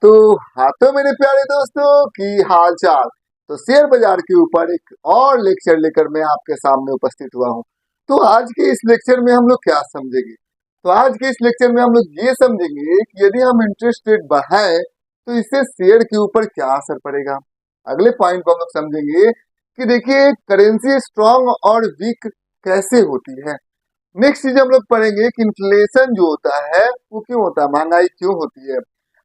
तो हाथों मेरे प्यारे दोस्तों की हाल चाल। तो शेयर बाजार के ऊपर एक और लेक्चर लेकर मैं आपके सामने उपस्थित हुआ हूँ। तो आज के इस लेक्चर में हम लोग क्या समझेंगे? तो आज के इस लेक्चर में हम लोग ये समझेंगे कि यदि हम इंटरेस्ट रेट बढ़ाएं तो इससे शेयर के ऊपर क्या असर पड़ेगा। अगले पॉइंट को हम लोग समझेंगे कि देखिए करेंसी स्ट्रांग और वीक कैसे होती है। नेक्स्ट चीज हम लोग पढ़ेंगे कि इन्फ्लेशन जो होता है वो क्यों होता है, महंगाई क्यों होती है।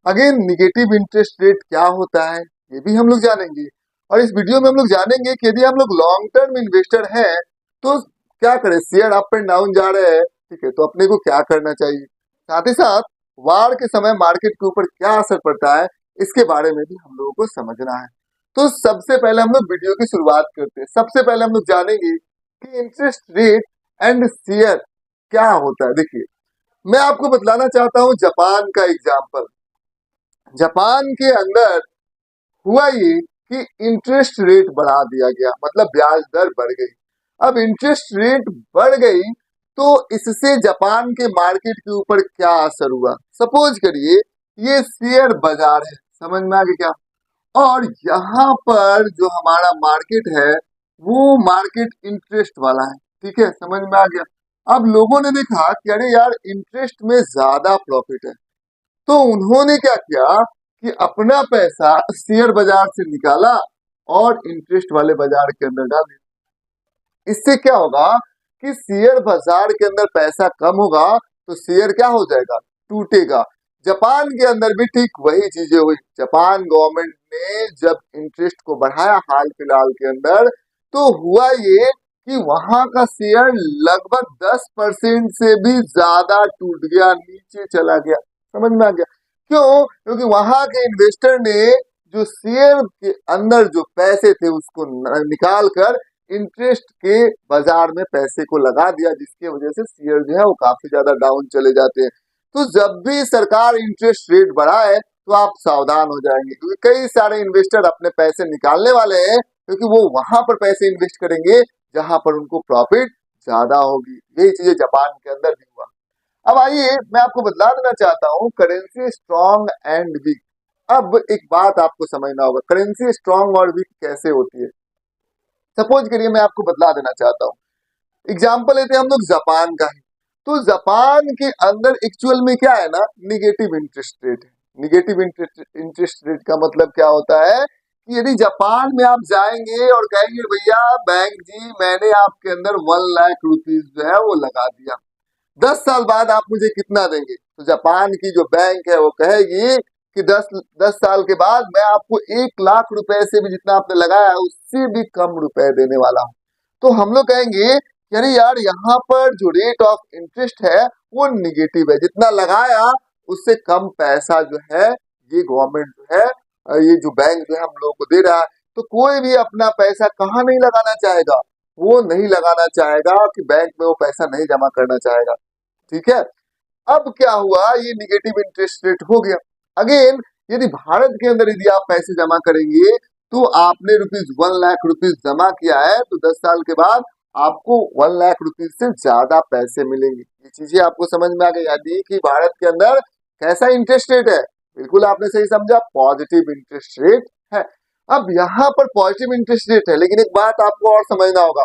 अगेन निगेटिव इंटरेस्ट रेट क्या होता है ये भी हम लोग जानेंगे। और इस वीडियो में हम लोग जानेंगे कि यदि हम लोग लॉन्ग टर्म इन्वेस्टर हैं तो क्या करें, शेयर अप एंड डाउन जा रहे हैं, ठीक है, तो अपने को क्या करना चाहिए। साथ ही साथ वार के समय मार्केट के ऊपर क्या असर पड़ता है इसके बारे में भी हम लोगों को समझना है। तो सबसे पहले हम लोग वीडियो की शुरुआत करते हैं। सबसे पहले हम लोग जानेंगे कि इंटरेस्ट रेट एंड शेयर क्या होता है। देखिए मैं आपको बतलाना चाहता हूँ जापान का एग्जाम्पल। जापान के अंदर हुआ ये कि इंटरेस्ट रेट बढ़ा दिया गया, मतलब ब्याज दर बढ़ गई। अब इंटरेस्ट रेट बढ़ गई तो इससे जापान के मार्केट के ऊपर क्या असर हुआ। सपोज करिए ये शेयर बाजार है, समझ में आ गया क्या। और यहाँ पर जो हमारा मार्केट है वो मार्केट इंटरेस्ट वाला है, ठीक है, समझ में आ गया। अब लोगों ने देखा कि अरे यार इंटरेस्ट में ज्यादा प्रॉफिट है, तो उन्होंने क्या किया कि अपना पैसा शेयर बाजार से निकाला और इंटरेस्ट वाले बाजार के अंदर डाल दिया। इससे क्या होगा कि शेयर बाजार के अंदर पैसा कम होगा तो शेयर क्या हो जाएगा, टूटेगा। जापान के अंदर भी ठीक वही चीजें हुई। जापान गवर्नमेंट ने जब इंटरेस्ट को बढ़ाया हाल फिलहाल के अंदर, तो हुआ ये कि वहां का शेयर लगभग 10% से भी ज्यादा टूट गया, नीचे चला गया। समझ में आ गया क्यों? क्योंकि वहां के इन्वेस्टर ने जो शेयर के अंदर जो पैसे थे उसको निकाल कर इंटरेस्ट के बाजार में पैसे को लगा दिया, जिसकी वजह से शेयर जो है वो काफी ज्यादा डाउन चले जाते हैं। तो जब भी सरकार इंटरेस्ट रेट बढ़ाए तो आप सावधान हो जाएंगे, क्योंकि कई सारे इन्वेस्टर अपने पैसे निकालने वाले हैं, क्योंकि वो वहां पर पैसे इन्वेस्ट करेंगे जहां पर उनको प्रॉफिट ज्यादा होगी। यही चीजें जापान के अंदर भी हुआ। अब आइए मैं आपको बतला देना चाहता हूँ करेंसी स्ट्रॉन्ग एंड वीक। अब एक बात आपको समझना होगा, करेंसी स्ट्रॉन्ग और वीक कैसे होती है। सपोज करिए मैं आपको बतला देना चाहता हूँ, एग्जाम्पल लेते हैं हम लोग जापान का ही। तो जापान के अंदर एक्चुअल में क्या है ना, निगेटिव इंटरेस्ट रेट है। निगेटिव इंटरेस्ट रेट का मतलब क्या होता है कि यदि जापान में आप जाएंगे और कहेंगे भैया बैंक जी मैंने आपके अंदर 1 लाख रुपीज जो है वो लगा दिया, 10 साल बाद आप मुझे कितना देंगे। तो जापान की जो बैंक है वो कहेगी कि दस साल के बाद मैं आपको 1 लाख रुपए से भी, जितना आपने लगाया उससे भी कम रुपए देने वाला हूँ। तो हम लोग कहेंगे कि अरे यार यहाँ पर जो रेट ऑफ इंटरेस्ट है वो निगेटिव है, जितना लगाया उससे कम पैसा जो है ये गवर्नमेंट जो है, ये जो बैंक जो है हम लोगों को दे रहा है। तो कोई भी अपना पैसा कहाँ नहीं लगाना चाहेगा, वो नहीं लगाना चाहेगा कि बैंक में वो पैसा नहीं जमा करना चाहेगा, ठीक है। अब क्या हुआ, ये निगेटिव इंटरेस्ट रेट हो गया। अगेन यदि भारत के अंदर यदि आप पैसे जमा करेंगे तो आपने ₹1 लाख जमा किया है तो 10 साल के बाद आपको ₹1 लाख से ज्यादा पैसे मिलेंगे। ये चीजें आपको समझ में आ गई। यानी कि भारत के अंदर कैसा इंटरेस्ट रेट है, बिल्कुल आपने सही समझा, पॉजिटिव इंटरेस्ट रेट है। अब यहाँ पर पॉजिटिव इंटरेस्ट रेट है, लेकिन एक बात आपको और समझना होगा।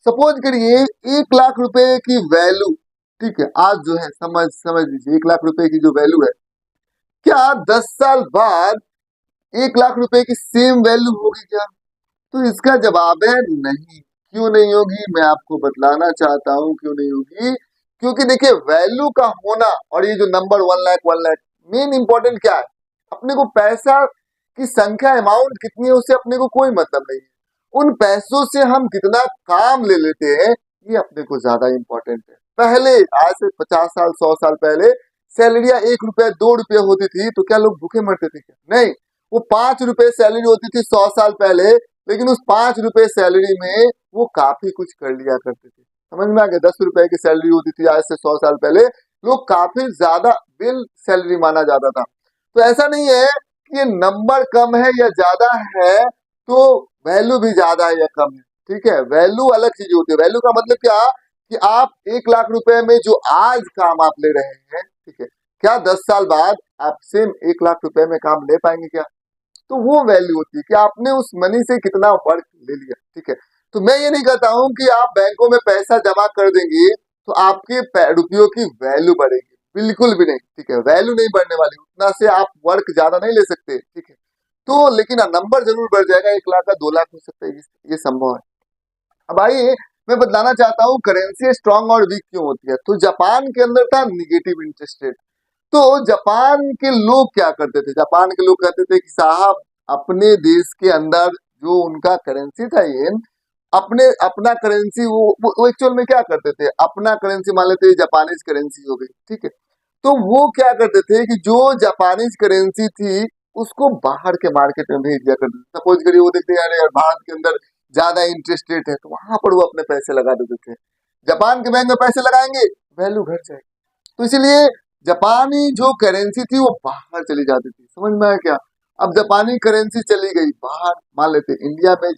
सपोज करिए 1 लाख रुपए की वैल्यू, ठीक है, आज जो है समझ समझ लीजिए 1 लाख रुपए की जो वैल्यू है, क्या 10 साल बाद 1 लाख रुपए की सेम वैल्यू होगी क्या? तो इसका जवाब है नहीं। क्यों नहीं होगी, मैं आपको बतलाना चाहता हूँ क्यों नहीं होगी। क्योंकि देखिए वैल्यू का होना और ये जो नंबर 1 लाख मेन इंपॉर्टेंट क्या है, अपने को पैसा की संख्या, अमाउंट कितनी है उससे अपने को कोई मतलब नहीं है। उन पैसों से हम कितना काम ले लेते हैं ये अपने को ज्यादा इंपॉर्टेंट है। पहले आज से 50 साल 100 साल पहले सैलरियां ₹1 ₹2 होती थी तो क्या लोग भूखे मरते थे क्या? नहीं, वो ₹5 सैलरी होती थी 100 साल पहले, लेकिन उस ₹5 सैलरी में वो काफी कुछ कर लिया करते थे। समझ में आ गया? ₹10 की सैलरी होती थी आज से 100 साल पहले, लोग काफी ज्यादा बिल सैलरी माना जाता था। तो ऐसा नहीं है कि ये नंबर कम है या ज्यादा है तो वैल्यू भी ज्यादा है या कम है, ठीक है। वैल्यू अलग चीज होती है। वैल्यू का मतलब क्या कि आप ₹1 लाख में जो आज काम आप ले रहे हैं, ठीक है, क्या 10 साल बाद आप सेम 1 लाख रुपए में काम ले पाएंगे क्या? तो वो वैल्यू होती है कि आपने उस मनी से कितना वर्क ले लिया। ठीक है, तो मैं ये नहीं कहता हूं कि आप बैंकों में पैसा जमा कर देंगे तो आपके रुपयों की वैल्यू बढ़ेगी, बिल्कुल भी नहीं। ठीक है, वैल्यू नहीं बढ़ने वाली, उतना से आप वर्क ज्यादा नहीं ले सकते। ठीक है, तो लेकिन नंबर जरूर बढ़ जाएगा, 1 लाख का 2 लाख हो सकता है, ये संभव है। अब आइए मैं बतलाना चाहता हूँ करेंसी स्ट्रांग और वीक क्यों होती है। तो जापान के अंदर था निगेटिव इंटरेस्ट रेट। तो जापान के लोग क्या करते थे, जापान के लोग कहते थे कि साहब अपने देश के अंदर जो उनका करेंसी था येन, अपने अपना करेंसी वो एक्चुअल में क्या करते थे, अपना करेंसी मान लेते जापानीज करेंसी हो गई। ठीक है, तो वो क्या करते थे कि जो जापानीज करेंसी थी उसको बाहर के मार्केट में भेज दिया करते थे। सपोज करिए वो देखते यार यार भारत के अंदर ज्यादा इंटरेस्ट रेट है, तो वहां पर वो अपने पैसे लगा देते थे। जापान के बैंक में पैसे लगाएंगे, वैल्यू घट जाएगी। तो इसीलिए जापानी जो करेंसी थी वो बाहर चली जाती थी। समझ में आया क्या? अब जापानी करेंसी चली गई बाहर, मान लेते इंडिया में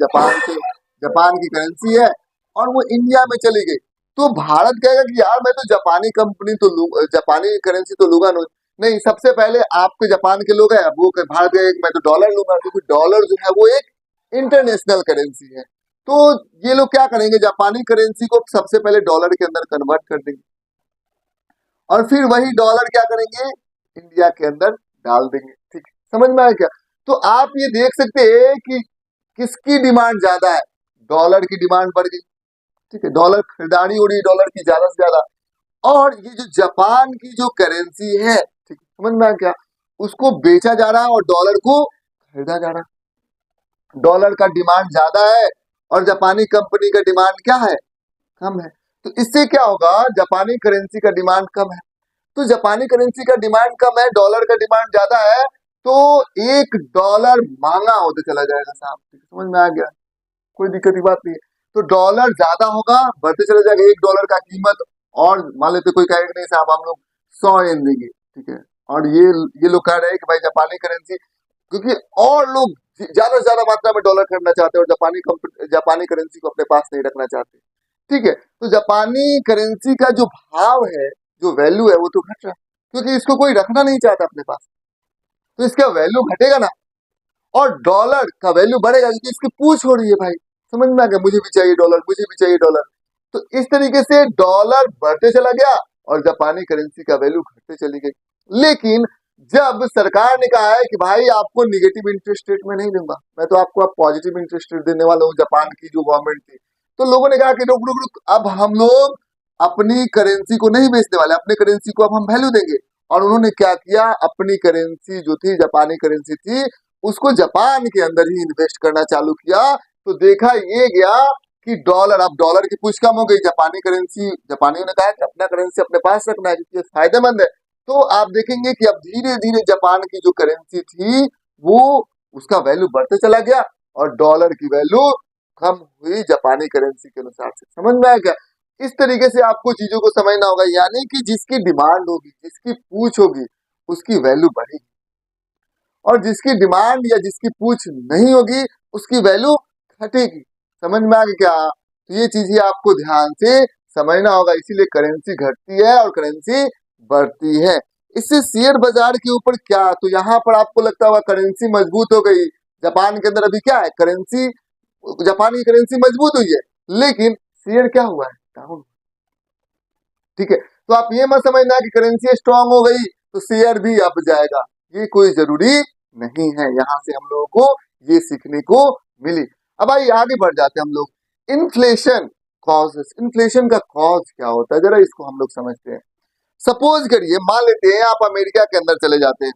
जापान की करेंसी है और वो इंडिया में चली गई, तो भारत कहेगा कि यार मैं तो जापानी कंपनी तो लू, जापानी करेंसी तो लूंगा नहीं, सबसे पहले आपके जापान के लोग हैं, अब वो भारत कहेगा कि मैं तो डॉलर लूंगा, क्योंकि डॉलर जो है वो एक इंटरनेशनल करेंसी है। तो ये लोग क्या करेंगे, जापानी करेंसी को सबसे पहले डॉलर के अंदर कन्वर्ट कर देंगे और फिर वही डॉलर क्या करेंगे, इंडिया के अंदर डाल देंगे। ठीक है, समझ में आया क्या? तो आप ये देख सकते हैं कि किसकी डिमांड ज्यादा है, डॉलर की डिमांड बढ़ गई। ठीक है, डॉलर खरीदारी हो रही है डॉलर की ज्यादा से ज्यादा। और ये जो जापान की जो करेंसी है, ठीक है, समझ में आया क्या, उसको बेचा जा रहा है और डॉलर को खरीदा जा रहा है। डॉलर का डिमांड ज्यादा है और जापानी कंपनी का डिमांड क्या है, कम है। तो इससे क्या होगा, जापानी करेंसी का डिमांड कम है, तो जापानी करेंसी का डिमांड कम है, डॉलर का डिमांड ज्यादा है, तो $1 महंगा होते चला जाएगा साहब। समझ में आ गया, कोई दिक्कत की बात नहीं है। तो डॉलर ज्यादा होगा, बढ़ते चले जाएगा $1 का कीमत। और मान लेते कोई कहेगा नहीं साहब हम लोग 100 येन देंगे। ठीक है, और ये लोग कह रहे हैं कि भाई जापानी करेंसी, क्योंकि और लोग ज्यादा से ज्यादा मात्रा में डॉलर खरीदना चाहते हैं और जापानी करेंसी को अपने पास नहीं रखना चाहते। ठीक है, तो जापानी करेंसी का जो भाव है, जो वैल्यू है, वो तो घट रहा है, क्योंकि इसको कोई रखना नहीं चाहता अपने पास, तो इसका वैल्यू घटेगा ना। और डॉलर का वैल्यू बढ़ेगा क्योंकि इसकी पूछ हो रही है भाई। समझ में आ गया, मुझे भी चाहिए डॉलर, मुझे भी चाहिए डॉलर। तो इस तरीके से डॉलर बढ़ते चला गया और जापानी करेंसी का वैल्यू घटते चली गई। लेकिन जब सरकार ने कहा है कि भाई आपको निगेटिव इंटरेस्ट रेट में नहीं दूंगा, मैं तो आपको अब पॉजिटिव इंटरेस्ट रेट देने वाला हूँ, जापान की जो गवर्नमेंट थी, तो लोगों ने कहा कि रुक रुक रुक, अब हम लोग अपनी करेंसी को नहीं बेचने वाले, अपनी करेंसी को अब हम वैल्यू देंगे। और उन्होंने क्या किया, अपनी करेंसी जो थी, जापानी करेंसी थी, उसको जापान के अंदर ही इन्वेस्ट करना चालू किया। तो देखा ये गया कि डॉलर, अब डॉलर की पूछ कम हो गई, जापानी करेंसी, जापानियों ने कहा कि अपना करेंसी अपने पास रखना है क्योंकि ये फायदेमंद है। तो आप देखेंगे कि अब धीरे धीरे जापान की जो करेंसी थी वो, उसका वैल्यू बढ़ते चला गया और डॉलर की वैल्यू कम हुई जापानी करेंसी के अनुसार से। समझ में आया क्या? इस तरीके से आपको चीजों को समझना होगा, यानी कि जिसकी डिमांड होगी, जिसकी पूछ होगी, उसकी वैल्यू बढ़ेगी, और जिसकी डिमांड या जिसकी पूछ नहीं होगी उसकी वैल्यू घटेगी। समझ में आ गया क्या? तो ये चीजें आपको ध्यान से समझना होगा, इसीलिए करेंसी घटती है और करेंसी बढ़ती है। इससे शेयर बाजार के ऊपर क्या, तो यहाँ पर आपको लगता होगा करेंसी मजबूत हो गई। जापान के अंदर अभी क्या है, करेंसी, जापान की करेंसी मजबूत हुई है, लेकिन शेयर क्या हुआ है, डाउन। ठीक है, तो आप ये मत समझना कि करेंसी स्ट्रांग हो गई तो शेयर भी अप जाएगा, ये कोई जरूरी नहीं है। यहाँ से हम लोगों को ये सीखने को मिली। अब आइए आगे बढ़ जाते हैं हम लोग। इन्फ्लेशन कॉजेस, इन्फ्लेशन का कॉज क्या होता है, जरा इसको हम लोग समझते हैं। सपोज करिए, मान लेते हैं आप अमेरिका के अंदर चले जाते हैं।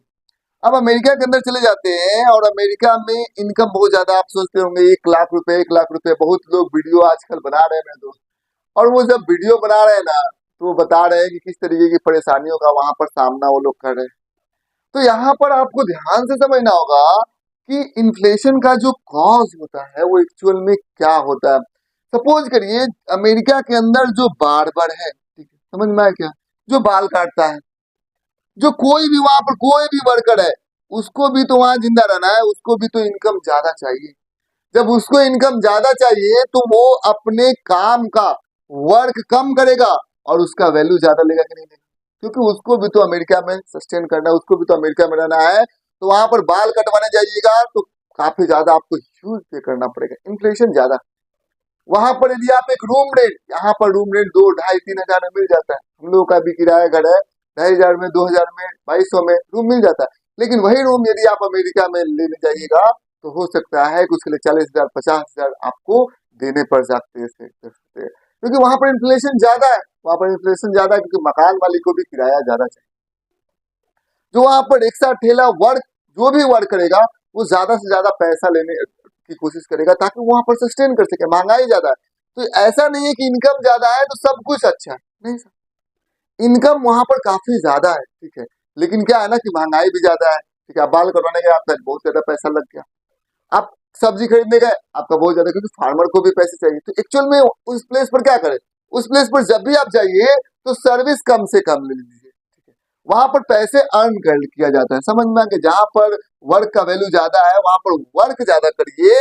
अब अमेरिका के अंदर चले जाते हैं और अमेरिका में इनकम बहुत ज्यादा, आप सोचते होंगे 1 लाख रुपए, 1 लाख रुपए, बहुत लोग वीडियो आजकल बना रहे हैं मेरे दोस्त। और वो जब वीडियो बना रहे हैं ना, तो वो बता रहे हैं कि किस तरीके की परेशानियों का वहां पर सामना वो लोग कर रहे हैं। तो यहाँ पर आपको ध्यान से समझना होगा कि इन्फ्लेशन का जो कॉज होता है वो एक्चुअल में क्या होता है। सपोज करिए अमेरिका के अंदर जो बार्बर है, ठीक है, समझ में आया क्या, जो बाल काटता है, जो कोई भी वहां पर कोई भी वर्कर है, उसको भी तो वहां जिंदा रहना है, उसको भी तो इनकम ज्यादा चाहिए। जब उसको इनकम ज्यादा चाहिए तो वो अपने काम का वर्क कम करेगा और उसका वैल्यू ज्यादा लेगा कि नहीं लेगा, क्योंकि उसको भी तो अमेरिका में सस्टेन करना है, उसको भी तो अमेरिका में रहना है। तो वहां पर बाल कटवाने जाइएगा तो काफी ज्यादा आपको ह्यूज पे करना पड़ेगा, इन्फ्लेशन ज्यादा। वहां पर यदि आप एक रूम रेंट, यहाँ पर रूम रेंट 2, 2.5, 3 हजार में मिल जाता है। हम लोगों का भी किराया घर है 2,500 में, 2,000 में, 2,200 में रूम मिल जाता है। लेकिन वही रूम यदि आप अमेरिका में लेने जाइएगा तो हो सकता है कि उसके लिए 40,000, 50,000 आपको देने पड़ सकते हैं, क्योंकि वहां पर इन्फ्लेशन ज्यादा है। वहां पर इन्फ्लेशन ज्यादा है क्योंकि मकान मालिक को भी किराया ज्यादा चाहिए। जो वहां पर रिक्शा ठेला वर्क, जो भी वर्क करेगा वो ज्यादा से ज्यादा पैसा लेने की कोशिश करेगा ताकि वहां पर सस्टेन कर सके। महंगाई ज्यादा है, तो ऐसा नहीं है कि इनकम ज्यादा है तो सब कुछ अच्छा है, नहीं सर। इनकम वहां पर काफी ज्यादा है, ठीक है, लेकिन क्या है ना कि महंगाई भी ज्यादा है, ठीक है। आप बाल कटवाने गए, आपका बहुत ज्यादा पैसा लग गया। आप सब्जी खरीदने गए, आपका बहुत ज्यादा, क्योंकि फार्मर को भी पैसे चाहिए। तो एक्चुअल में उस प्लेस पर क्या करें, उस प्लेस पर जब भी आप जाइए तो सर्विस कम से कम ले लीजिए, ठीक है। वहां पर पैसे अर्न कर किया जाता है, समझ में आ गया। जहां पर वर्क का वैल्यू ज्यादा है वहां पर वर्क ज्यादा करिए,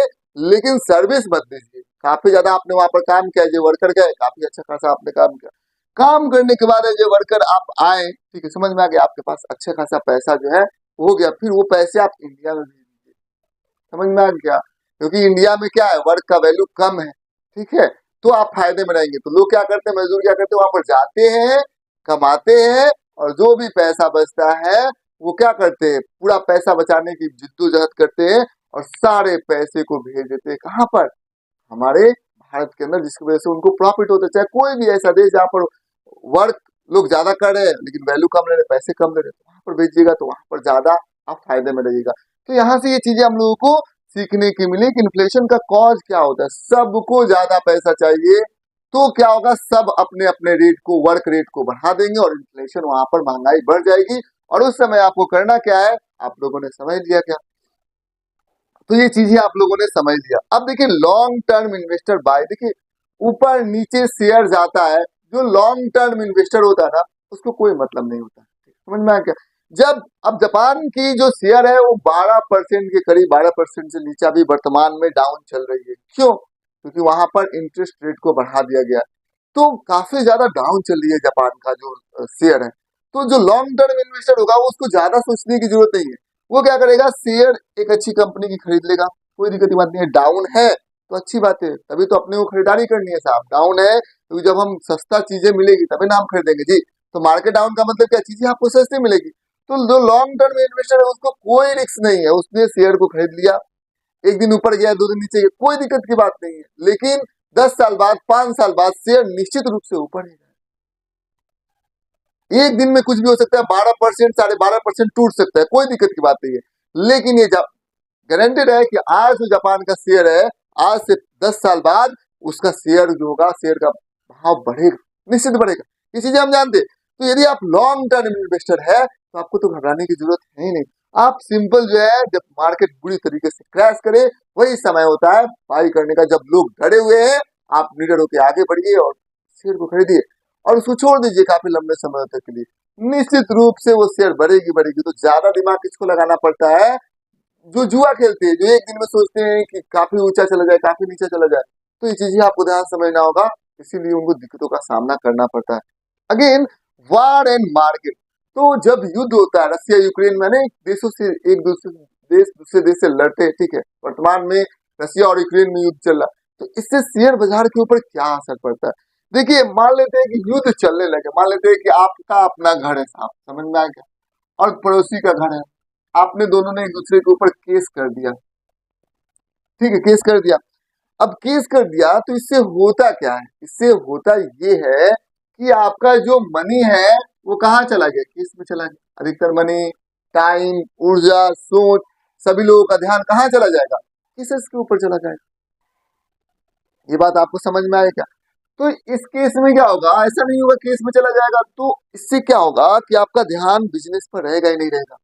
लेकिन सर्विस मत दीजिए। काफी ज्यादा आपने वहां पर काम किया, जो वर्कर गए काफी अच्छा खासा आपने काम किया, काम करने के बाद जो वर्कर आप आए, ठीक है, समझ में आ गया, आपके पास अच्छा खासा पैसा जो है हो गया। फिर वो पैसे आप इंडिया में भेज दीजिए, समझ में आ गया। क्योंकि इंडिया में क्या है, वर्क का वैल्यू कम है, ठीक है, तो आप फायदे में रहेंगे। तो लोग क्या करते हैं, मजदूर क्या करते हैं, वहां पर जाते हैं, कमाते हैं, और जो भी पैसा बचता है वो क्या करते हैं, पूरा पैसा बचाने की जिद्दोजहद करते हैं और सारे पैसे को भेज देते हैं कहाँ पर, हमारे भारत के अंदर, जिसकी वजह से उनको प्रॉफिट होता है। चाहे कोई भी ऐसा देश जहाँ पर वर्क लोग ज्यादा कर रहे हैं लेकिन वैल्यू कम ले रहे, पैसे कम ले रहे, तो वहां पर भेजिएगा तो वहां पर ज्यादा आप फायदे में रहिएगा। तो यहाँ से ये चीजें हम लोगों को सीखने की मिली कि इन्फ्लेशन का कॉज क्या होता है। सबको ज्यादा पैसा चाहिए तो क्या होगा, सब अपने अपने रेट को, वर्क रेट को बढ़ा देंगे और इन्फ्लेशन, वहां पर महंगाई बढ़ जाएगी। और उस समय आपको करना क्या है, आप लोगों ने समझ लिया क्या। तो ये चीजें आप लोगों ने समझ लिया। अब देखिए लॉन्ग टर्म इन्वेस्टर बाय, देखिए ऊपर नीचे शेयर जाता है, जो लॉन्ग टर्म इन्वेस्टर होता है ना उसको कोई मतलब नहीं होता, समझ में आया क्या। जब अब जापान की जो शेयर है वो 12% के करीब, 12% से नीचे भी वर्तमान में डाउन चल रही है। क्यों, क्योंकि वहां पर इंटरेस्ट रेट को बढ़ा दिया गया, तो काफी ज्यादा डाउन चल रही है जापान का जो शेयर है। तो जो लॉन्ग टर्म इन्वेस्टर होगा वो उसको ज्यादा सोचने की जरूरत नहीं है। वो क्या करेगा, शेयर एक अच्छी कंपनी की खरीद लेगा, कोई दिक्कत की बात नहीं है। डाउन है तो अच्छी बात है, तभी तो अपने को खरीदारी करनी है साहब। डाउन है क्योंकि जब हम सस्ता चीजें मिलेगी तभी ना हम खरीदेंगे जी। तो मार्केट डाउन का मतलब क्या, चीजें आपको सस्ती मिलेगी। तो जो लॉन्ग टर्म इन्वेस्टर है उसको कोई रिस्क नहीं है, उसने शेयर को खरीद लिया, एक दिन ऊपर गया, 2 दिन नीचे गया, कोई दिक्कत की बात नहीं है। लेकिन 10 साल बाद, 5 साल बाद शेयर निश्चित रूप से ऊपर ही, एक दिन में कुछ भी हो सकता है, 12%, 12.5% टूट सकता है, कोई दिक्कत की बात नहीं है। लेकिन ये गारंटेड है कि आज जो जापान का शेयर है, आज से 10 साल बाद उसका शेयर जो होगा, शेयर का भाव बढ़ेगा, निश्चित बढ़ेगा। ये चीजें हम जानते हैं। तो यदि आप लॉन्ग टर्म इन्वेस्टर है तो आपको तो घबराने की जरूरत है ही नहीं। आप सिंपल जो है, जब मार्केट बुरी तरीके से क्रैश करे वही समय होता है बाई करने का। जब लोग डरे हुए हैं आप निडर होकर आगे बढ़िए और शेयर को खरीदिए और उसको छोड़ दीजिए काफी लंबे समय तक के लिए। निश्चित रूप से वो शेयर बढ़ेगी बढ़ेगी। तो ज्यादा दिमाग किसको लगाना पड़ता है, जो जुआ खेलते हैं, जो एक दिन में सोचते हैं कि काफी ऊंचा चला जाए, काफी नीचे चला जाए। तो ये चीजें आपको ध्यान समझना होगा, इसीलिए उनको दिक्कतों का सामना करना पड़ता है। अगेन, वार एंड मार्केट, तो जब युद्ध होता है रसिया यूक्रेन में, अनेक देशों से एक दूसरे देश से लड़ते हैं, ठीक है। वर्तमान में रसिया और यूक्रेन में युद्ध चल रहा है, तो इससे शेयर बाजार के ऊपर क्या असर पड़ता है। देखिए मान लेते हैं कि युद्ध चलने लगे, मान लेते हैं कि आपका अपना घर है साहब, समझ में आ गया, और पड़ोसी का घर है, आपने दोनों ने एक दूसरे के ऊपर केस कर दिया, ठीक है, केस कर दिया। अब केस कर दिया तो इससे होता क्या है, इससे होता ये है कि आपका जो मनी है वो कहाँ चला गया, केस में चला गया। अधिकतर मनी, टाइम, ऊर्जा, सोच, सभी लोगों का ध्यान कहाँ चला जाएगा, केसेस के ऊपर चला जाएगा। ये बात आपको समझ में आए क्या। तो इस केस में क्या होगा, ऐसा नहीं होगा केस में चला जाएगा, तो इससे क्या होगा कि आपका ध्यान बिजनेस पर रहेगा ही नहीं रहेगा।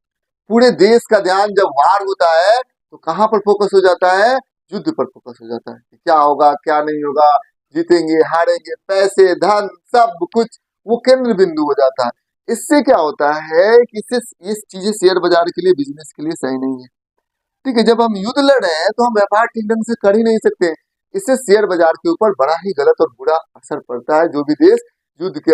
पूरे देश का ध्यान जब वार होता है तो कहां पर फोकस हो जाता है, युद्ध पर फोकस हो जाता है। क्या होगा क्या नहीं होगा, जीतेंगे हारेंगे, पैसे धन सब कुछ वो केंद्र बिंदु हो जाता है। इससे क्या होता है कि इससे ये चीजें शेयर बाजार के लिए, बिजनेस के लिए सही नहीं है, ठीक है। जब हम युद्ध लड़ रहे हैं तो हम व्यापार ठीक ढंग से कर ही नहीं सकते। इससे शेयर बाजार के ऊपर बड़ा ही गलत और बुरा असर पड़ता है। जो भी देश युद्ध के